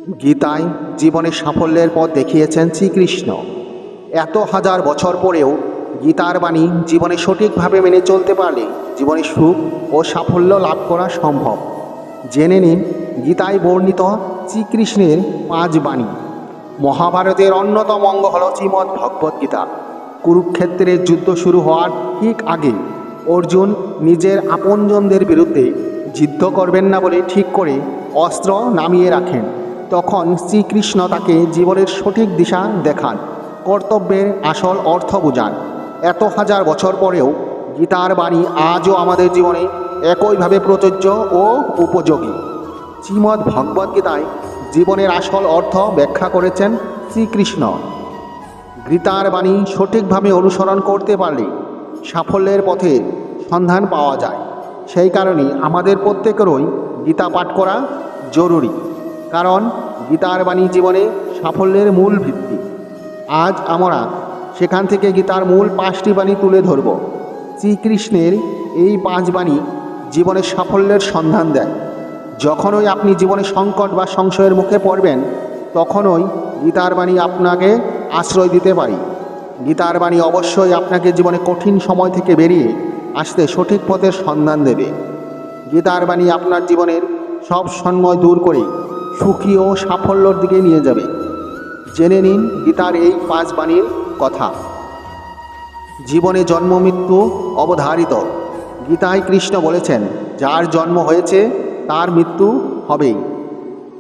গীতায় জীবনের সাফল্যের পথ দেখিয়েছেন শ্রীকৃষ্ণ। এত হাজার বছর পরেও গীতার বাণী জীবনে সঠিকভাবে মেনে চলতে পারলে জীবনে সুখ ও সাফল্য লাভ করা সম্ভব। জেনে নিন গীতায় বর্ণিত শ্রীকৃষ্ণের 5 বাণী। মহাভারতের অন্যতম অঙ্গ হল শ্রীমদ্ ভগবদ্গীতা। কুরুক্ষেত্রের যুদ্ধ শুরু হওয়ার ঠিক আগে অর্জুন নিজের আপনজনদের বিরুদ্ধে যুদ্ধ করবেন না বলে ঠিক করে অস্ত্র নামিয়ে রাখেন। তখন শ্রীকৃষ্ণ তাকে জীবনের সঠিক দিশা দেখান, কর্তব্যের আসল অর্থ বোঝান। এত হাজার বছর পরেও গীতার বাণী আজও আমাদের জীবনে একইভাবে প্রযোজ্য ও উপযোগী। শ্রীমদ্ ভগবদ্গীতায় জীবনের আসল অর্থ ব্যাখ্যা করেছেন শ্রীকৃষ্ণ। গীতার বাণী সঠিকভাবে অনুসরণ করতে পারলে সাফল্যের পথে সন্ধান পাওয়া যায়। সেই কারণে আমাদের প্রত্যেকেরই গীতা পাঠ করা জরুরি, কারণ গীতার বাণী জীবনে সাফল্যের মূল ভিত্তি। আজ আমরা সেখান থেকে গীতার মূল 5টি বাণী তুলে ধরব। শ্রীকৃষ্ণের এই 5 বাণী জীবনের সাফল্যের সন্ধান দেয়। যখনই আপনি জীবনে সংকট বা সংশয়ের মুখে পড়বেন, তখনই গীতার বাণী আপনাকে আশ্রয় দিতে পারে। গীতার বাণী অবশ্যই আপনাকে জীবনে কঠিন সময় থেকে বেরিয়ে আসতে সঠিক পথের সন্ধান দেবে। গীতার বাণী আপনার জীবনের সব সন্ময় দূর করে সুখী ও সাফল্যর দিকে নিয়ে যাবে। জেনে নিন গীতার এই 5 বাণীর কথা। জীবনে জন্ম মৃত্যু অবধারিত। গীতায় কৃষ্ণ বলেছেন, যার জন্ম হয়েছে তার মৃত্যু হবেই।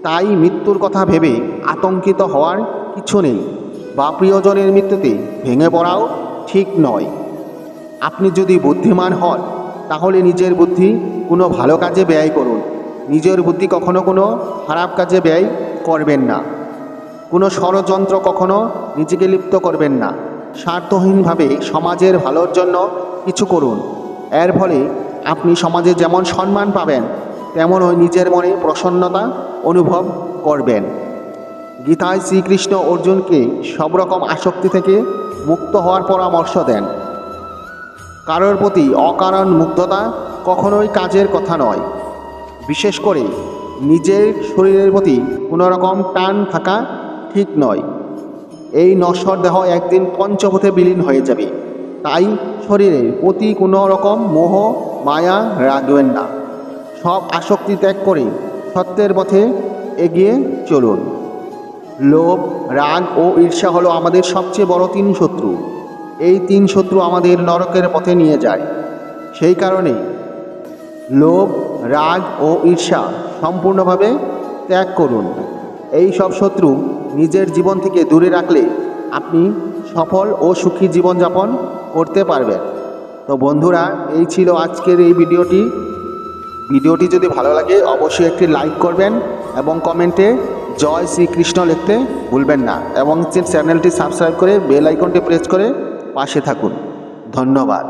তাই মৃত্যুর কথা ভেবে আতঙ্কিত হওয়ার কিছু নেই, বা প্রিয়জনের মৃত্যুতে ভেঙে পড়াও ঠিক নয়। আপনি যদি বুদ্ধিমান হন, তাহলে নিজের বুদ্ধি কোনো ভালো কাজে ব্যয় করুন। নিজের বুদ্ধি কখনো কোনো খারাপ কাজে ব্যয় করবেন না। কোনো ষড়যন্ত্র কখনো নিজেকে লিপ্ত করবেন না। স্বার্থহীনভাবে সমাজের ভালোর জন্য কিছু করুন। এর ফলে আপনি সমাজে যেমন সম্মান পাবেন, তেমনই নিজের মনে প্রসন্নতা অনুভব করবেন। গীতায় শ্রীকৃষ্ণ অর্জুনকে সব রকম আসক্তি থেকে মুক্ত হওয়ার পরামর্শ দেন। কারোর প্রতি অকারণ মুগ্ধতা কখনোই কাজের কথা নয়। বিশেষ করে নিজের শরীরের প্রতি কোনো রকম টান থাকা ঠিক নয়। এই নশ্বর দেহ একদিন পঞ্চভূতে বিলীন হয়ে যাবে। তাই শরীরের প্রতি কোনো রকম মোহ মায়া রাখবেন না। সব আসক্তি ত্যাগ করে সত্যের পথে এগিয়ে চলুন। লোভ, রাগ ও ঈর্ষা হলো আমাদের সবচেয়ে বড় 3 শত্রু। এই 3 শত্রু আমাদের নরকের পথে নিয়ে যায়। সেই কারণে লোভ, রাগ ও ঈর্ষা সম্পূর্ণভাবে ত্যাগ করুন। এই সব শত্রু নিজের জীবন থেকে দূরে রাখলে আপনি সফল ও সুখী জীবনযাপন করতে পারবেন। তো বন্ধুরা, এই ছিল আজকের এই ভিডিওটি যদি ভালো লাগে অবশ্যই একটি লাইক করবেন এবং কমেন্টে জয় শ্রীকৃষ্ণ লিখতে ভুলবেন না, এবং চ্যানেলটি সাবস্ক্রাইব করে বেল আইকনটি প্রেস করে পাশে থাকুন। ধন্যবাদ।